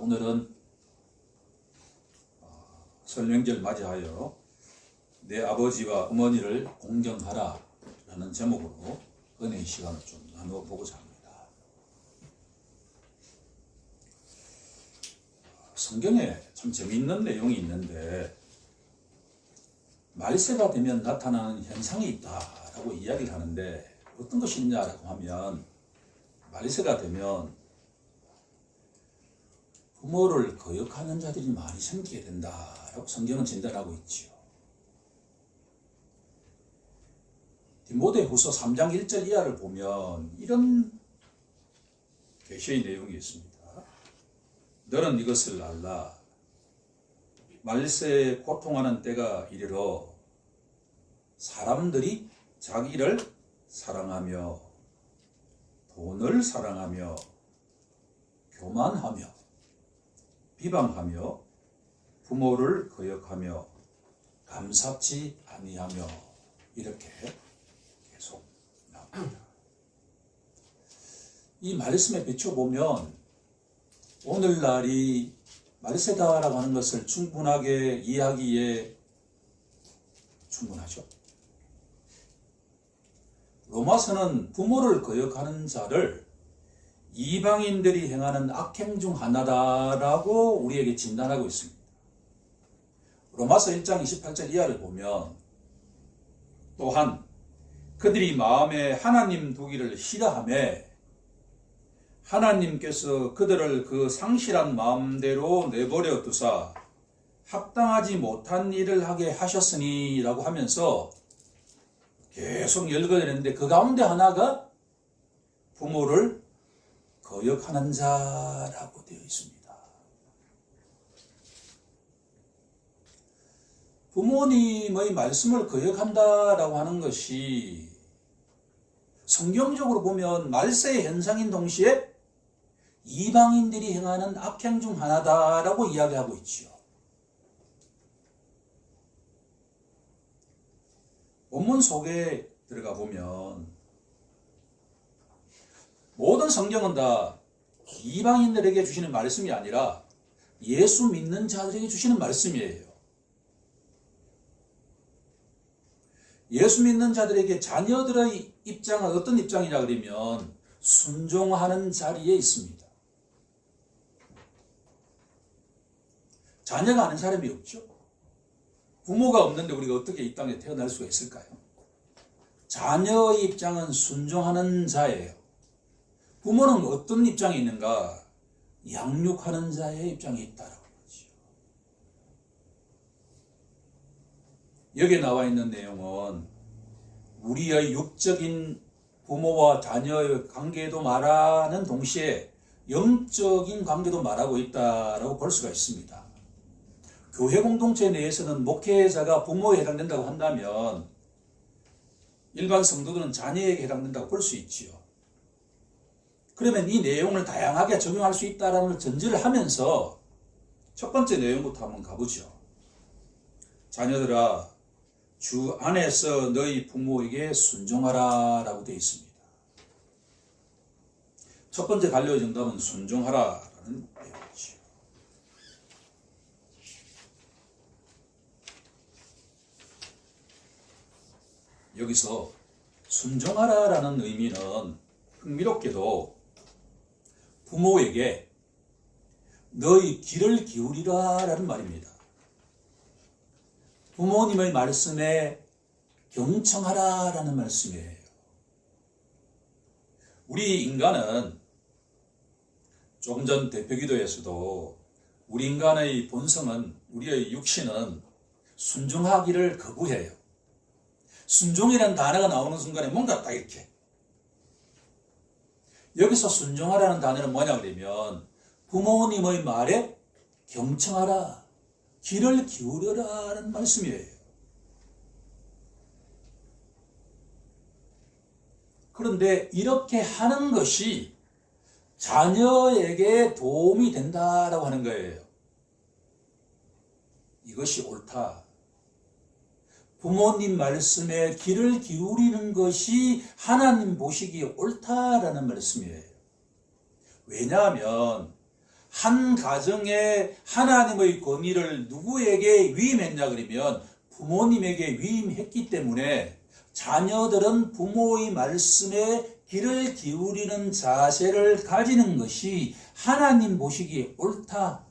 오늘은 설 명절 맞이하여 내 아버지와 어머니를 공경하라 라는 제목으로 은혜의 시간을 좀 나눠보고자 합니다. 성경에 참 재미있는 내용이 있는데 말세가 되면 나타나는 현상이 있다라고 이야기를 하는데 어떤 것이 있냐라고 하면 말세가 되면 부모를 거역하는 자들이 많이 생기게 된다라고 성경은 진단하고 있지요. 디모데후서 3장 1절 이하를 보면 이런 계시의 내용이 있습니다. 너는 이것을 알라. 말세에 고통하는 때가 이르러 사람들이 자기를 사랑하며 돈을 사랑하며 교만하며 비방하며 부모를 거역하며 감사치 아니하며 이렇게 계속 나옵니다. 이 말씀에 비춰보면 오늘날이 말세다라고 하는 것을 충분하게 이해하기에 충분하죠. 로마서는 부모를 거역하는 자를 이방인들이 행하는 악행 중 하나다라고 우리에게 진단하고 있습니다. 로마서 1장 28절 이하를 보면 또한 그들이 마음에 하나님 두기를 싫어하며 하나님께서 그들을 그 상실한 마음대로 내버려 두사 합당하지 못한 일을 하게 하셨으니 라고 하면서 계속 열거되는데 그 가운데 하나가 부모를 거역하는 자라고 되어 있습니다. 부모님의 말씀을 거역한다라고 하는 것이 성경적으로 보면 말세의 현상인 동시에 이방인들이 행하는 악행 중 하나다라고 이야기하고 있지요. 본문 속에 들어가 보면 모든 성경은 다 이방인들에게 주시는 말씀이 아니라 예수 믿는 자들에게 주시는 말씀이에요. 예수 믿는 자들에게 자녀들의 입장은 어떤 입장이냐 그러면 순종하는 자리에 있습니다. 자녀가 아는 사람이 없죠. 부모가 없는데 우리가 어떻게 이 땅에 태어날 수가 있을까요? 자녀의 입장은 순종하는 자예요. 부모는 어떤 입장이 있는가? 양육하는 자의 입장이 있다라고 하죠. 여기에 나와 있는 내용은 우리의 육적인 부모와 자녀의 관계도 말하는 동시에 영적인 관계도 말하고 있다라고 볼 수가 있습니다. 교회 공동체 내에서는 목회자가 부모에 해당된다고 한다면 일반 성도들은 자녀에게 해당된다고 볼 수 있지요. 그러면 이 내용을 다양하게 적용할 수 있다는 걸 전제를 하면서 첫 번째 내용부터 한번 가보죠. 자녀들아 주 안에서 너희 부모에게 순종하라 라고 되어 있습니다. 첫 번째 갈려의 정답은 순종하라 라는 내용이죠. 여기서 순종하라 라는 의미는 흥미롭게도 부모에게 너희 귀를 기울이라 라는 말입니다. 부모님의 말씀에 경청하라 라는 말씀이에요. 우리 인간은 조금 전 대표기도에서도 우리 인간의 본성은 우리의 육신은 순종하기를 거부해요. 순종이라는 단어가 나오는 순간에 뭔가 딱 이렇게 여기서 순종하라는 단어는 뭐냐 그러면 부모님의 말에 경청하라, 귀를 기울여라는 말씀이에요. 그런데 이렇게 하는 것이 자녀에게 도움이 된다라고 하는 거예요. 이것이 옳다. 부모님 말씀에 귀를 기울이는 것이 하나님 보시기에 옳다라는 말씀이에요. 왜냐하면 한 가정에 하나님의 권위를 누구에게 위임했냐 그러면 부모님에게 위임했기 때문에 자녀들은 부모의 말씀에 귀를 기울이는 자세를 가지는 것이 하나님 보시기에 옳다.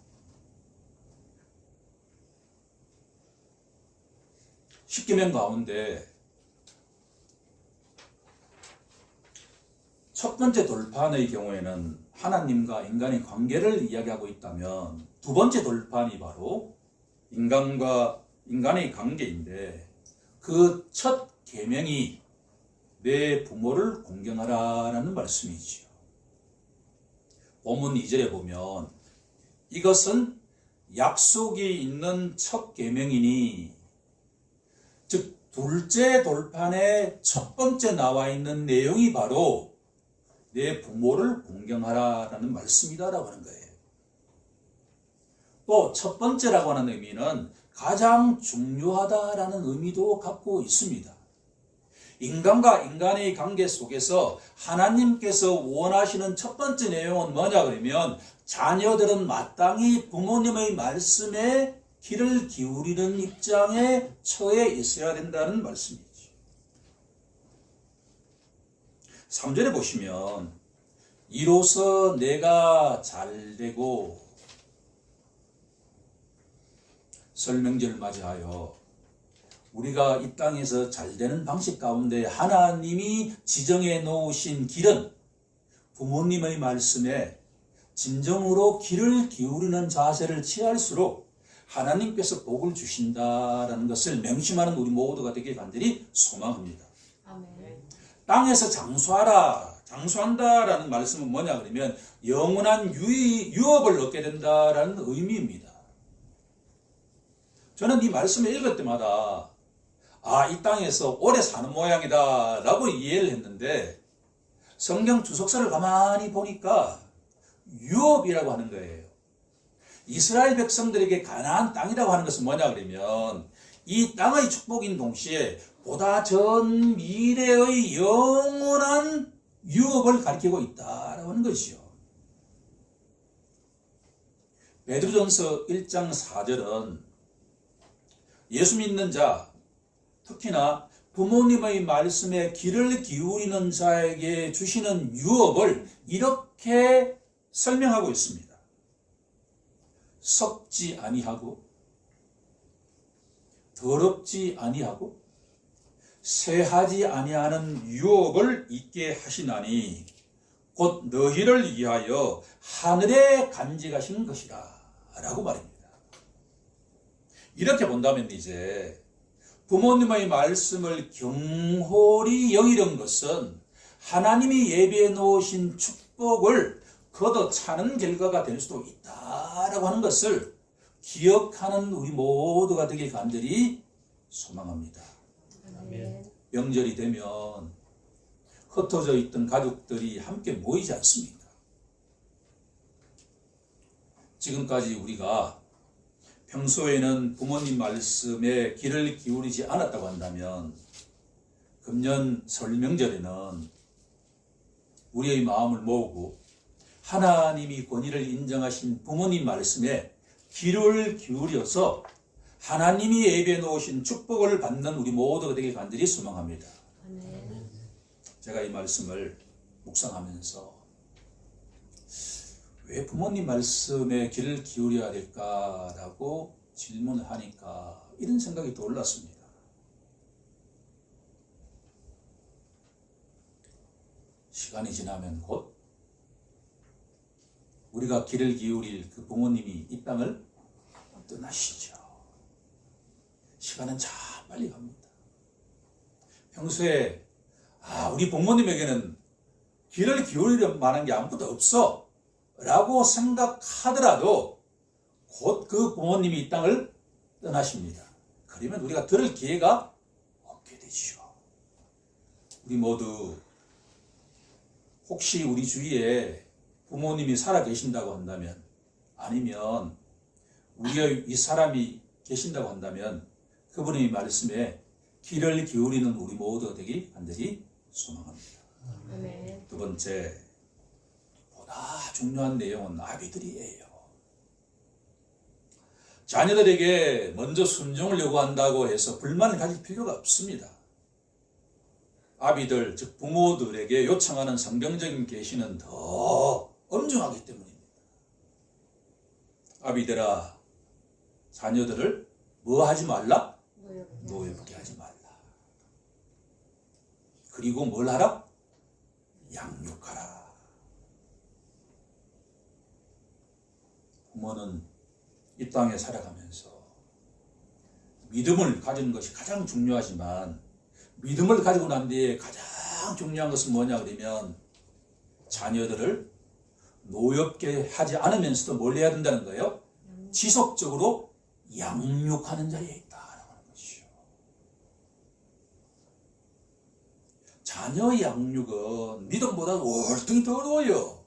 십계명 가운데 첫 번째 돌판의 경우에는 하나님과 인간의 관계를 이야기하고 있다면 두 번째 돌판이 바로 인간과 인간의 관계인데 그 첫 계명이 내 부모를 공경하라라는 말씀이지요. 본문 2절에 보면 이것은 약속이 있는 첫 계명이니 즉 둘째 돌판에 첫 번째 나와 있는 내용이 바로 내 부모를 공경하라라는 말씀이다라고 하는 거예요. 또 첫 번째라고 하는 의미는 가장 중요하다라는 의미도 갖고 있습니다. 인간과 인간의 관계 속에서 하나님께서 원하시는 첫 번째 내용은 뭐냐 그러면 자녀들은 마땅히 부모님의 말씀에 귀를 기울이는 입장에 처해 있어야 된다는 말씀이죠. 3절에 보시면 이로써 내가 잘되고 설명절을 맞이하여 우리가 이 땅에서 잘되는 방식 가운데 하나님이 지정해 놓으신 길은 부모님의 말씀에 진정으로 귀를 기울이는 자세를 취할수록 하나님께서 복을 주신다라는 것을 명심하는 우리 모두가 되길 간절히 소망합니다. 아멘. 땅에서 장수한다라는 말씀은 뭐냐 그러면 영원한 유업을 얻게 된다라는 의미입니다. 저는 이 말씀을 읽을 때마다 이 땅에서 오래 사는 모양이다 라고 이해를 했는데 성경 주석서를 가만히 보니까 유업이라고 하는 거예요. 이스라엘 백성들에게 가나안 땅이라고 하는 것은 뭐냐 그러면 이 땅의 축복인 동시에 보다 전 미래의 영원한 유업을 가리키고 있다라고 하는 것이요. 베드로전서 1장 4절은 예수 믿는 자, 특히나 부모님의 말씀에 귀를 기울이는 자에게 주시는 유업을 이렇게 설명하고 있습니다. 썩지 아니하고 더럽지 아니하고 쇠하지 아니하는 유업을 있게 하시나니 곧 너희를 위하여 하늘에 간직하신 것이라 라고 말입니다. 이렇게 본다면 이제 부모님의 말씀을 경홀히 여기는 것은 하나님이 예비해 놓으신 축복을 걷어차는 결과가 될 수도 있다라고 하는 것을 기억하는 우리 모두가 되길 간절히 소망합니다. 아멘. 명절이 되면 흩어져 있던 가족들이 함께 모이지 않습니까? 지금까지 우리가 평소에는 부모님 말씀에 귀를 기울이지 않았다고 한다면 금년 설 명절에는 우리의 마음을 모으고 하나님이 권위를 인정하신 부모님 말씀에 귀를 기울여서 하나님이 예비해 놓으신 축복을 받는 우리 모두가 되길 간절히 소망합니다. 아멘. 제가 이 말씀을 묵상하면서 왜 부모님 말씀에 귀를 기울여야 될까라고 질문을 하니까 이런 생각이 떠올랐습니다. 시간이 지나면 곧 우리가 귀를 기울일 그 부모님이 이 땅을 떠나시죠. 시간은 참 빨리 갑니다. 평소에 우리 부모님에게는 귀를 기울일 만한 게 아무것도 없어 라고 생각하더라도 곧 그 부모님이 이 땅을 떠나십니다. 그러면 우리가 들을 기회가 없게 되죠. 우리 모두 혹시 우리 주위에 부모님이 살아 계신다고 한다면 아니면 우리의 이 사람이 계신다고 한다면 그분의 말씀에 귀를 기울이는 우리 모두가 되길 간절히 소망합니다. 아멘. 두 번째, 보다 중요한 내용은 아비들이에요. 자녀들에게 먼저 순종을 요구한다고 해서 불만을 가질 필요가 없습니다. 아비들, 즉 부모들에게 요청하는 성경적인 계시는 더 엄중하기 때문입니다. 아비들아, 자녀들을 뭐 하지 말라? 노엽게 하지 말라. 그리고 뭘 하라? 양육하라. 부모는 이 땅에 살아가면서 믿음을 가지는 것이 가장 중요하지만 믿음을 가지고 난 뒤에 가장 중요한 것은 뭐냐 그러면 자녀들을 노엽게 하지 않으면서도 뭘 해야 된다는 거예요? 지속적으로 양육하는 자리에 있다라고 하는 것이죠. 자녀 양육은 믿음보다 월등히 더 어려워요.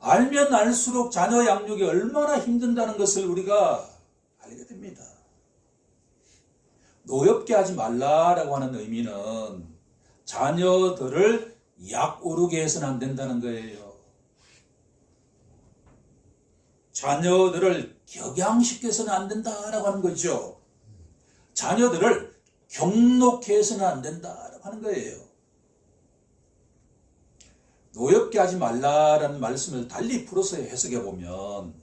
알면 알수록 자녀 양육이 얼마나 힘든다는 것을 우리가 알게 됩니다. 노엽게 하지 말라라고 하는 의미는 자녀들을 약 오르게 해서는 안 된다는 거예요. 자녀들을 격양시켜서는 안 된다라고 하는 거죠. 자녀들을 경록해 해서는 안 된다라고 하는 거예요. 노엽게 하지 말라라는 말씀을 달리 풀어서 해석해 보면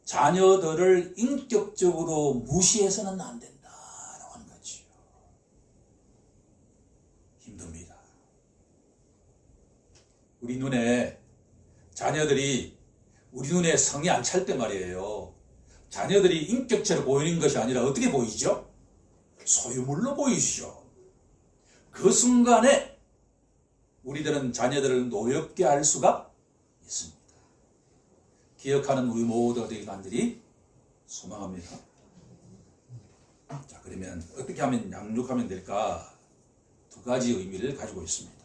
자녀들을 인격적으로 무시해서는 안 된다라고 하는 거죠. 힘듭니다. 우리 눈에 자녀들이 우리 눈에 성이 안 찰 때 말이에요. 자녀들이 인격체로 보이는 것이 아니라 어떻게 보이죠? 소유물로 보이시죠. 그 순간에 우리들은 자녀들을 노엽게 할 수가 있습니다. 기억하는 우리 모두가 되길 간절히 소망합니다. 자, 그러면 어떻게 하면 양육하면 될까? 두 가지 의미를 가지고 있습니다.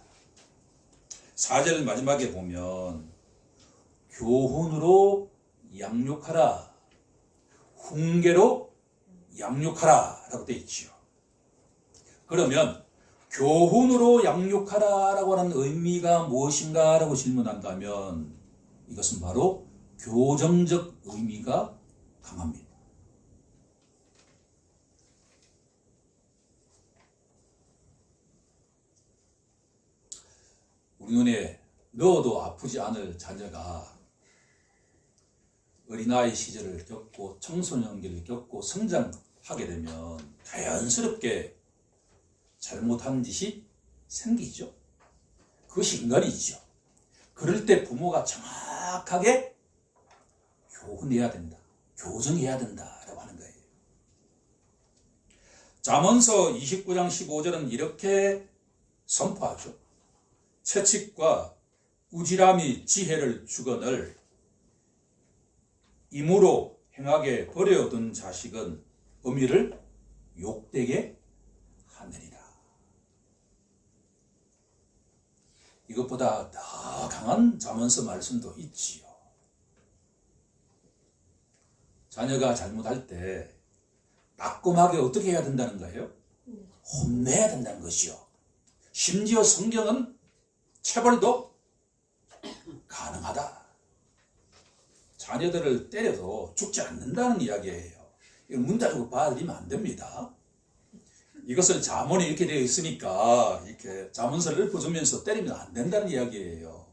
4절 마지막에 보면 교훈으로 양육하라, 훈계로 양육하라 라고 되어 있지요. 그러면 교훈으로 양육하라 라고 하는 의미가 무엇인가 라고 질문한다면 이것은 바로 교정적 의미가 강합니다. 우리 눈에 넣어도 아프지 않을 자녀가 어린아이 시절을 겪고 청소년기를 겪고 성장하게 되면 자연스럽게 잘못한 짓이 생기죠. 그것이 인간이죠. 그럴 때 부모가 정확하게 교훈해야 된다, 교정해야 된다라고 하는 거예요. 잠언서 29장 15절은 이렇게 선포하죠. 채찍과 우지람이 지혜를 주거늘 임으로 행하게 버려둔 자식은 어미를 욕되게 하느니라. 이것보다 더 강한 잠언서 말씀도 있지요. 자녀가 잘못할 때 따끔하게 어떻게 해야 된다는 거예요? 혼내야 된다는 것이요. 심지어 성경은 체벌도 가능하다. 자녀들을 때려도 죽지 않는다는 이야기예요. 이걸 문자적으로 받아들이면 안 됩니다. 이것을 잠언에 이렇게 되어 있으니까 이렇게 잠언서를 읊어주면서 때리면 안 된다는 이야기예요.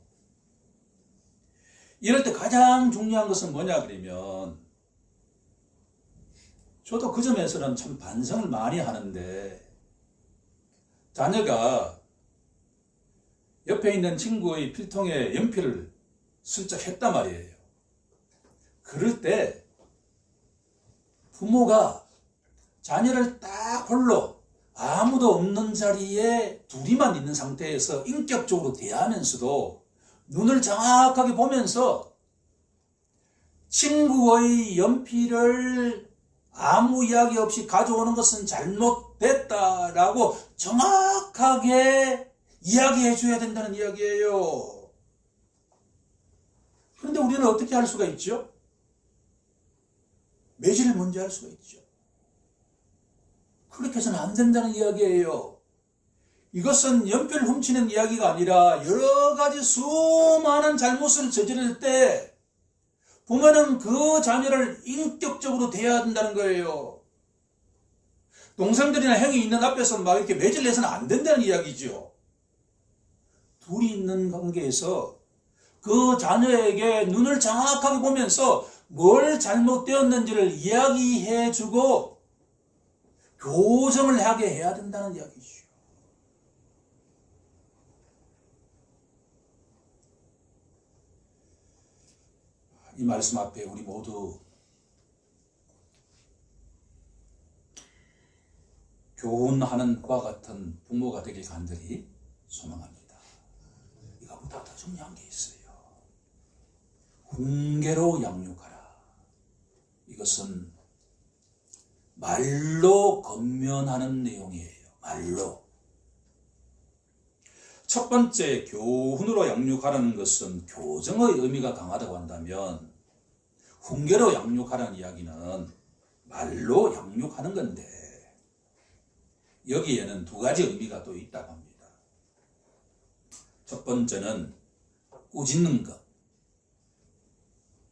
이럴 때 가장 중요한 것은 뭐냐 그러면 저도 그 점에서는 참 반성을 많이 하는데 자녀가 옆에 있는 친구의 필통에 연필을 슬쩍 했단 말이에요. 그럴 때 부모가 자녀를 딱 홀로 아무도 없는 자리에 둘이만 있는 상태에서 인격적으로 대하면서도 눈을 정확하게 보면서 친구의 연필을 아무 이야기 없이 가져오는 것은 잘못됐다라고 정확하게 이야기해 줘야 된다는 이야기예요. 그런데 우리는 어떻게 할 수가 있죠? 매질을 먼저 할 수가 있죠. 그렇게 해서는 안 된다는 이야기예요. 이것은 연필을 훔치는 이야기가 아니라 여러 가지 수많은 잘못을 저지를 때 부모는 그 자녀를 인격적으로 대해야 된다는 거예요. 동생들이나 형이 있는 앞에서 막 이렇게 매질내서는 안 된다는 이야기죠. 둘이 있는 관계에서 그 자녀에게 눈을 정확하게 보면서 뭘 잘못되었는지를 이야기해주고 교정을 하게 해야 된다는 이야기죠. 이 말씀 앞에 우리 모두 교훈하는 과 같은 부모가 되길 간절히 소망합니다. 이거보다 더 중요한 게 있어요. 훈계로 양육하라. 이것은 말로 권면하는 내용이에요. 말로. 첫 번째 교훈으로 양육하라는 것은 교정의 의미가 강하다고 한다면 훈계로 양육하라는 이야기는 말로 양육하는 건데 여기에는 두 가지 의미가 또 있다고 합니다. 첫 번째는 꾸짖는 것.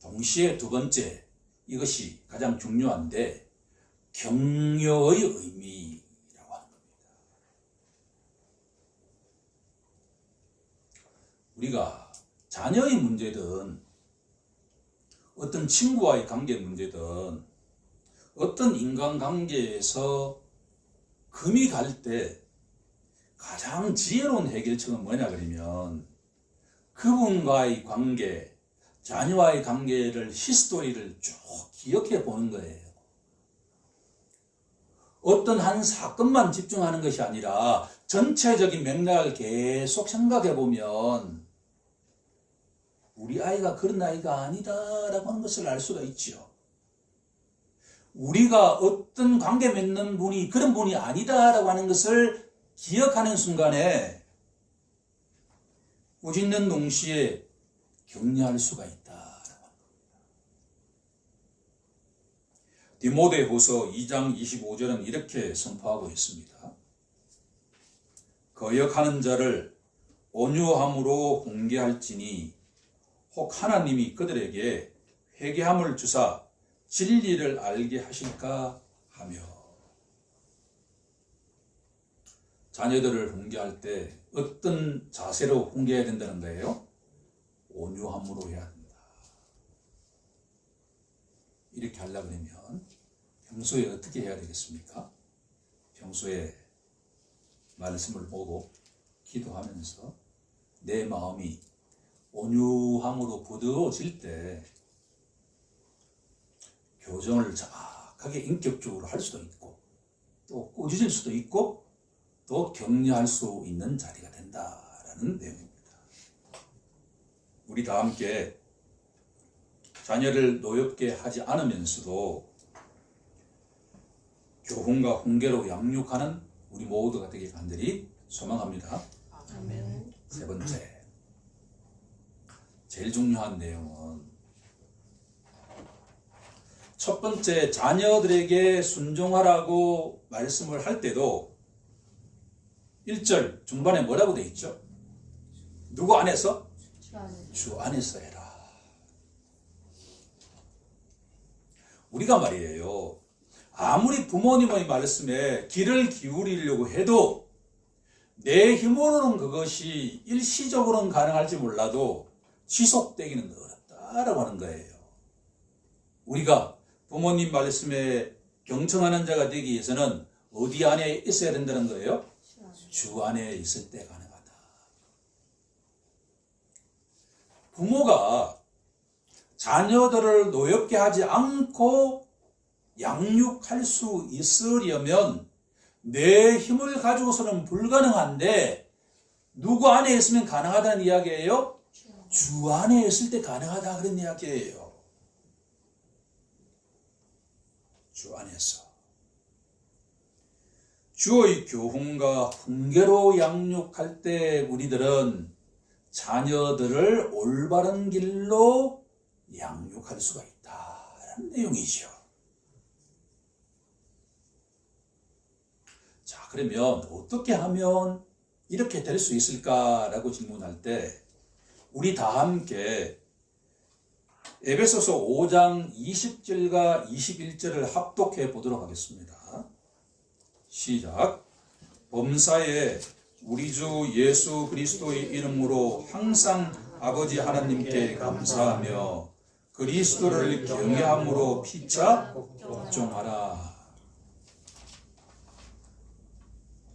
동시에 두 번째, 이것이 가장 중요한데 격려의 의미라고 하는 겁니다. 우리가 자녀의 문제든 어떤 친구와의 관계 문제든 어떤 인간관계에서 금이 갈 때 가장 지혜로운 해결책은 뭐냐 그러면 그분과의 관계, 자녀와의 관계를 히스토리를 쭉 기억해 보는 거예요. 어떤 한 사건만 집중하는 것이 아니라 전체적인 맥락을 계속 생각해 보면 우리 아이가 그런 아이가 아니다라고 하는 것을 알 수가 있죠. 우리가 어떤 관계 맺는 분이 그런 분이 아니다라고 하는 것을 기억하는 순간에 꾸짖는 동시에 격려할 수가 있다라고 합니다. 디모데후서 2장 25절은 이렇게 선포하고 있습니다. 거역하는 자를 온유함으로 훈계할지니 혹 하나님이 그들에게 회개함을 주사 진리를 알게 하실까 하며. 자녀들을 훈계할 때 어떤 자세로 훈계해야 된다는 거예요? 온유함으로 해야 된다. 이렇게 하려고 하면 평소에 어떻게 해야 되겠습니까? 평소에 말씀을 보고 기도하면서 내 마음이 온유함으로 부드러워질 때 교정을 정확하게 인격적으로 할 수도 있고 또 꾸짖을 수도 있고 또 격려할 수 있는 자리가 된다라는 내용입니다. 우리 다 함께 자녀를 노엽게 하지 않으면서도 교훈과 훈계로 양육하는 우리 모두가 되길 간절히 소망합니다. 아멘. 세 번째, 제일 중요한 내용은 첫 번째 자녀들에게 순종하라고 말씀을 할 때도 1절 중반에 뭐라고 되어 있죠? 누구 안에서? 주 안에서 해라. 우리가 말이에요. 아무리 부모님의 말씀에 귀를 기울이려고 해도 내 힘으로는 그것이 일시적으로는 가능할지 몰라도 지속되기는 어렵다라고 하는 거예요. 우리가 부모님 말씀에 경청하는 자가 되기 위해서는 어디 안에 있어야 된다는 거예요? 주 안에 있을 때 가능하다. 부모가 자녀들을 노엽게 하지 않고 양육할 수 있으려면 내 힘을 가지고서는 불가능한데 누구 안에 있으면 가능하다는 이야기예요? 주 안에 있을 때 가능하다 그런 이야기예요. 주 안에서. 주의 교훈과 훈계로 양육할 때 우리들은 자녀들을 올바른 길로 양육할 수가 있다라는 내용이죠. 자, 그러면 어떻게 하면 이렇게 될 수 있을까라고 질문할 때 우리 다 함께 에베소서 5장 20절과 21절을 합독해 보도록 하겠습니다. 시작. 범사에 우리 주 예수 그리스도의 이름으로 항상 아버지 하나님께 감사하며 그리스도를 경외함으로 피차 복종하라.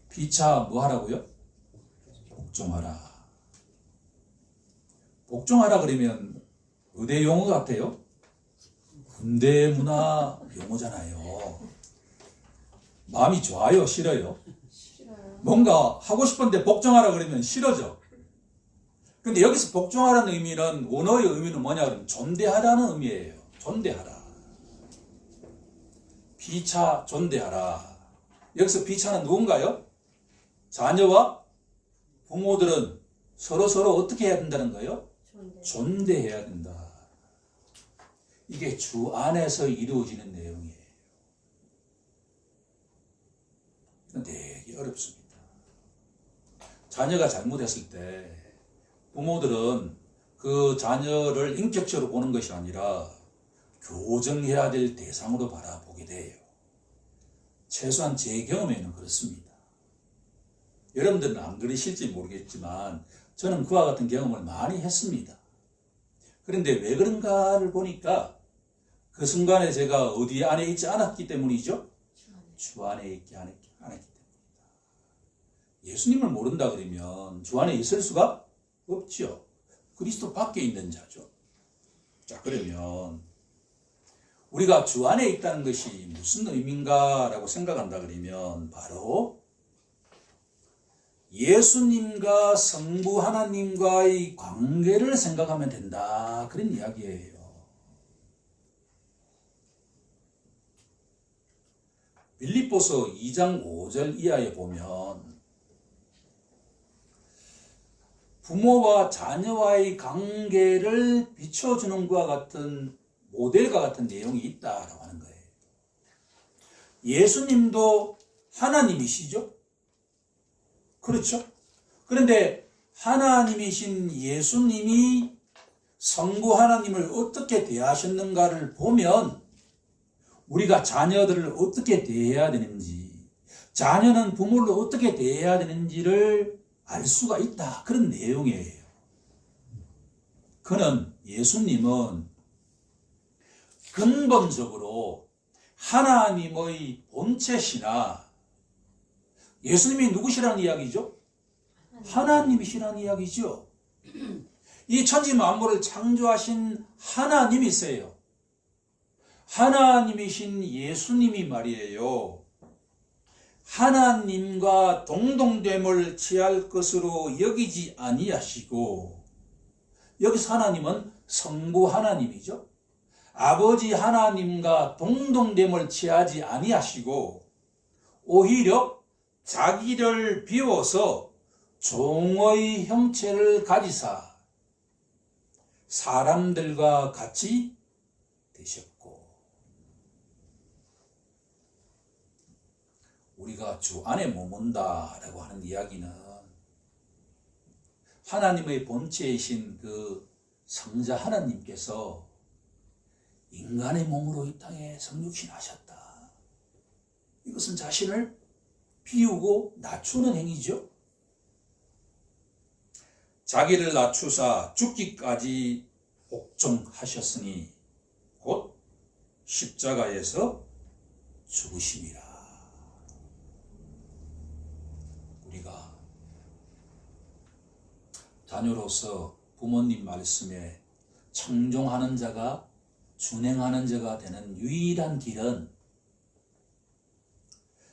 피차 뭐 하라고요? 복종하라. 복종하라 그러면 의대 용어 같아요? 군대 문화 용어잖아요. 마음이 좋아요? 싫어요? 싫어요. 뭔가 하고 싶은데 복종하라 그러면 싫어져. 근데 여기서 복종하라는 의미는, 원어의 의미는 뭐냐 그러면 존대하라는 의미예요. 존대하라. 피차 존대하라. 여기서 피차는 누군가요? 자녀와 부모들은 서로 어떻게 해야 된다는 거예요? 존대해야 된다. 이게 주 안에서 이루어지는 내용이에요. 되게 어렵습니다. 자녀가 잘못했을 때 부모들은 그 자녀를 인격적으로 보는 것이 아니라 교정해야 될 대상으로 바라보게 돼요. 최소한 제 경험에는 그렇습니다. 여러분들은 안 그러실지 모르겠지만 저는 그와 같은 경험을 많이 했습니다. 그런데 왜 그런가를 보니까 그 순간에 제가 어디 안에 있지 않았기 때문이죠. 주 안에 있지 않았기 때문이다. 예수님을 모른다 그러면 주 안에 있을 수가 없죠. 그리스도 밖에 있는 자죠. 자, 그러면 우리가 주 안에 있다는 것이 무슨 의미인가라고 생각한다 그러면 바로 예수님과 성부 하나님과의 관계를 생각하면 된다. 그런 이야기예요. 빌립보서 2장 5절 이하에 보면 부모와 자녀와의 관계를 비춰주는 것과 같은 모델과 같은 내용이 있다라고 하는 거예요. 예수님도 하나님이시죠? 그렇죠? 그런데 하나님이신 예수님이 성부 하나님을 어떻게 대하셨는가를 보면 우리가 자녀들을 어떻게 대해야 되는지, 자녀는 부모를 어떻게 대해야 되는지를 알 수가 있다. 그런 내용이에요. 그는, 예수님은 근본적으로 하나님의 본체시나, 예수님이 누구시라는 이야기죠? 하나님이시라는 이야기죠. 이 천지 만물을 창조하신 하나님이세요. 하나님이신 예수님이 말이에요. 하나님과 동등됨을 취할 것으로 여기지 아니하시고, 여기서 하나님은 성부 하나님이죠. 아버지 하나님과 동등됨을 취하지 아니하시고 오히려 자기를 비워서 종의 형체를 가지사 사람들과 같이 되셨고, 우리가 주 안에 머문다라고 하는 이야기는 하나님의 본체이신 그 성자 하나님께서 인간의 몸으로 이 땅에 성육신하셨다. 이것은 자신을 비우고 낮추는 행위죠. 자기를 낮추사 죽기까지 복종하셨으니 곧 십자가에서 죽으심이라. 우리가 자녀로서 부모님 말씀에 청종하는 자가, 준행하는 자가 되는 유일한 길은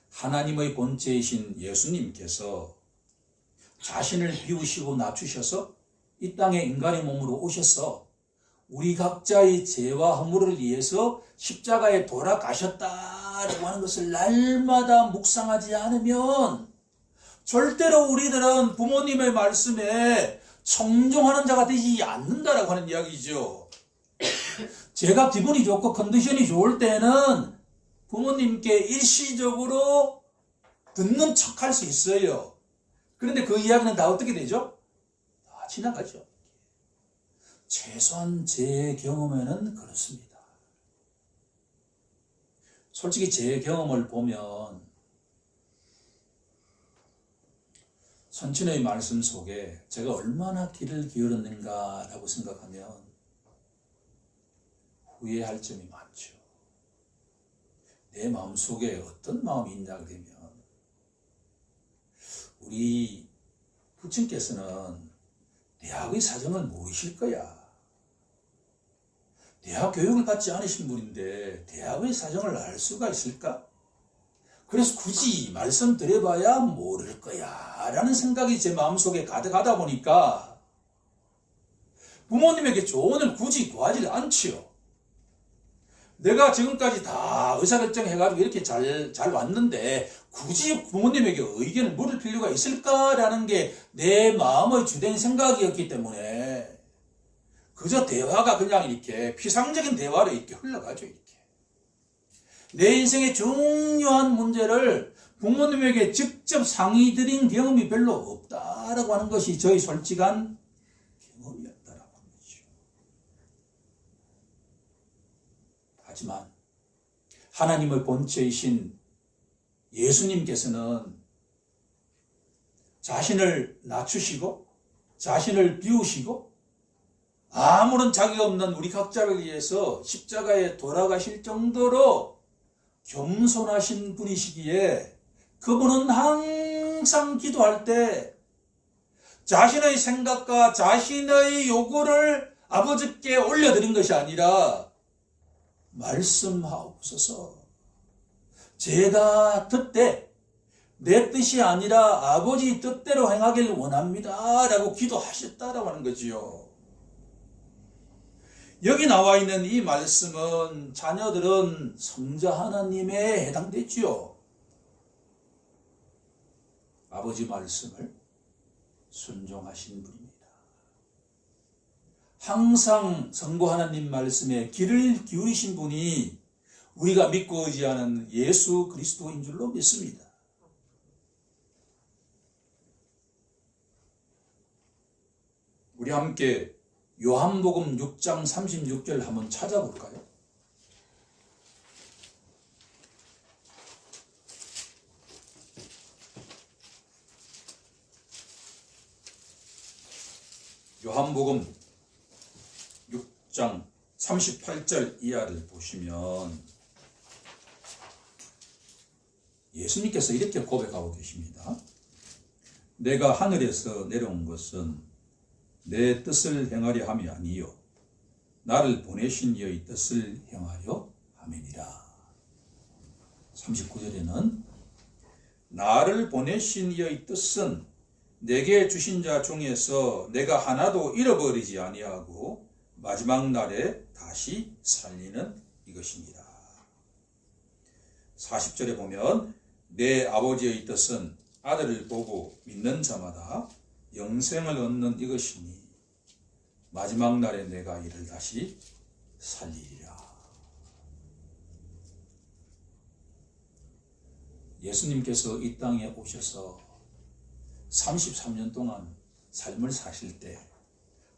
하나님의 본체이신 예수님께서 자신을 비우시고 낮추셔서 이 땅에 인간의 몸으로 오셔서 우리 각자의 죄와 허물을 위해서 십자가에 돌아가셨다라고 하는 것을 날마다 묵상하지 않으면 절대로 우리들은 부모님의 말씀에 청종하는 자가 되지 않는다라고 하는 이야기죠. 제가 기분이 좋고 컨디션이 좋을 때는 부모님께 일시적으로 듣는 척할 수 있어요. 그런데 그 이야기는 다 어떻게 되죠? 다 지나가죠. 최소한 제 경험에는 그렇습니다. 솔직히 제 경험을 보면 선친의 말씀 속에 제가 얼마나 귀를 기울였는가라고 생각하면 후회할 점이 많죠. 내 마음속에 어떤 마음이 있냐 그러면 우리 부친께서는 대학의 사정을 모르실 거야. 대학 교육을 받지 않으신 분인데 대학의 사정을 알 수가 있을까? 그래서 굳이 말씀드려봐야 모를 거야 라는 생각이 제 마음속에 가득하다 보니까 부모님에게 조언을 굳이 구하지 않지요. 내가 지금까지 다 의사결정해가지고 이렇게 잘 왔는데 굳이 부모님에게 의견을 물을 필요가 있을까라는 게 내 마음의 주된 생각이었기 때문에 그저 대화가 그냥 이렇게 피상적인 대화로 이렇게 흘러가죠. 이렇게 내 인생의 중요한 문제를 부모님에게 직접 상의드린 경험이 별로 없다라고 하는 것이 저의 솔직한 경험이었다라고 하는 거죠. 하지만 하나님의 본체이신 예수님께서는 자신을 낮추시고 자신을 비우시고 아무런 자격 없는 우리 각자를 위해서 십자가에 돌아가실 정도로 겸손하신 분이시기에 그분은 항상 기도할 때 자신의 생각과 자신의 요구를 아버지께 올려드린 것이 아니라 말씀하옵소서 제가 듣되 내 뜻이 아니라 아버지 뜻대로 행하길 원합니다 라고 기도하셨다라고 하는 거지요. 여기 나와 있는 이 말씀은 자녀들은 성자 하나님에 해당되지요. 아버지 말씀을 순종하신 분입니다. 항상 성부 하나님 말씀에 귀를 기울이신 분이 우리가 믿고 의지하는 예수 그리스도인 줄로 믿습니다. 우리 함께 요한복음 6장 36절 한번 찾아볼까요? 요한복음 6장 38절 이하를 보시면 예수님께서 이렇게 고백하고 계십니다. 내가 하늘에서 내려온 것은 내 뜻을 행하려 함이 아니요 나를 보내신 이의 뜻을 행하려 함이니라. 39절에는 나를 보내신 이의 뜻은 내게 주신 자 중에서 내가 하나도 잃어버리지 아니하고 마지막 날에 다시 살리는 이것이니라. 40절에 보면 내 아버지의 뜻은 아들을 보고 믿는 자마다 영생을 얻는 이것이니 마지막 날에 내가 이를 다시 살리리라. 예수님께서 이 땅에 오셔서 33년 동안 삶을 사실 때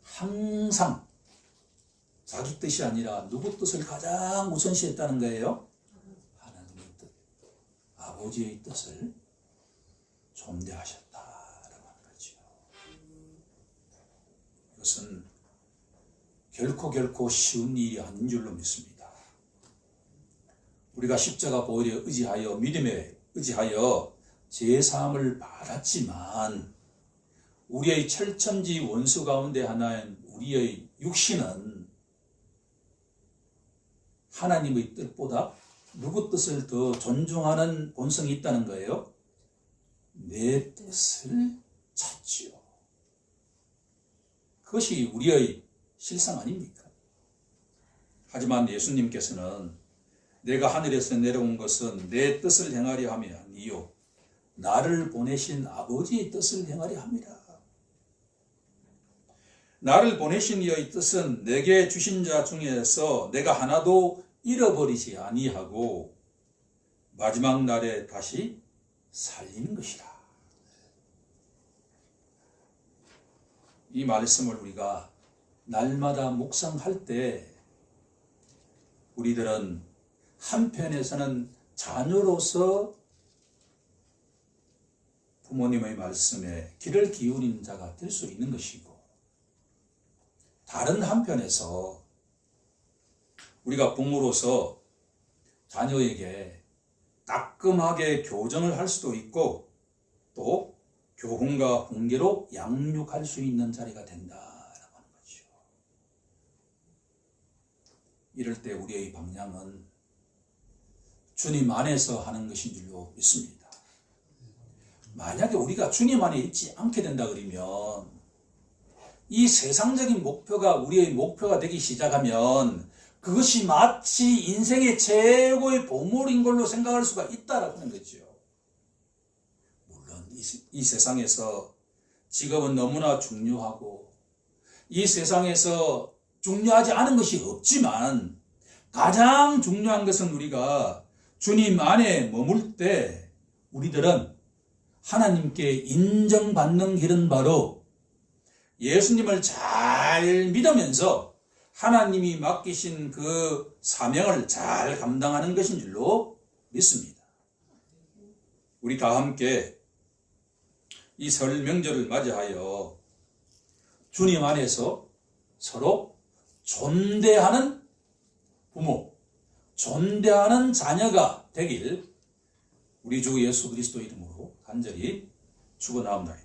항상 자기 뜻이 아니라 누구 뜻을 가장 우선시했다는 거예요? 하나님의 뜻, 아버지의 뜻을 존대하셨다라고 하는 거죠. 이것은 결코 쉬운 일이 아닌 줄로 믿습니다. 우리가 십자가 보혈에 의지하여 믿음에 의지하여 제사함을 받았지만 우리의 철천지 원수 가운데 하나인 우리의 육신은 하나님의 뜻보다 누구 뜻을 더 존중하는 본성이 있다는 거예요. 내 뜻을 찾지요. 그것이 우리의 실상 아닙니까? 하지만 예수님께서는 내가 하늘에서 내려온 것은 내 뜻을 행하려 함이 아니요 나를 보내신 아버지의 뜻을 행하려 함이라. 나를 보내신 이의 뜻은 내게 주신 자 중에서 내가 하나도 잃어버리지 아니하고 마지막 날에 다시 살리는 것이라. 이 말씀을 우리가 날마다 묵상할 때 우리들은 한편에서는 자녀로서 부모님의 말씀에 귀를 기울이는 자가 될 수 있는 것이고, 다른 한편에서 우리가 부모로서 자녀에게 따끔하게 교정을 할 수도 있고 또 교훈과 훈계로 양육할 수 있는 자리가 된다라고 하는 거죠. 이럴 때 우리의 방향은 주님 안에서 하는 것인 줄로 믿습니다. 만약에 우리가 주님 안에 있지 않게 된다 그러면 이 세상적인 목표가 우리의 목표가 되기 시작하면 그것이 마치 인생의 최고의 보물인 걸로 생각할 수가 있다라고 하는 거죠. 물론 이 세상에서 직업은 너무나 중요하고 이 세상에서 중요하지 않은 것이 없지만 가장 중요한 것은 우리가 주님 안에 머물 때 우리들은 하나님께 인정받는 길은 바로 예수님을 잘 믿으면서 하나님이 맡기신 그 사명을 잘 감당하는 것인 줄로 믿습니다. 우리 다 함께 이 설 명절을 맞이하여 주님 안에서 서로 존대하는 부모, 존대하는 자녀가 되길 우리 주 예수 그리스도 이름으로 간절히 축원합니다.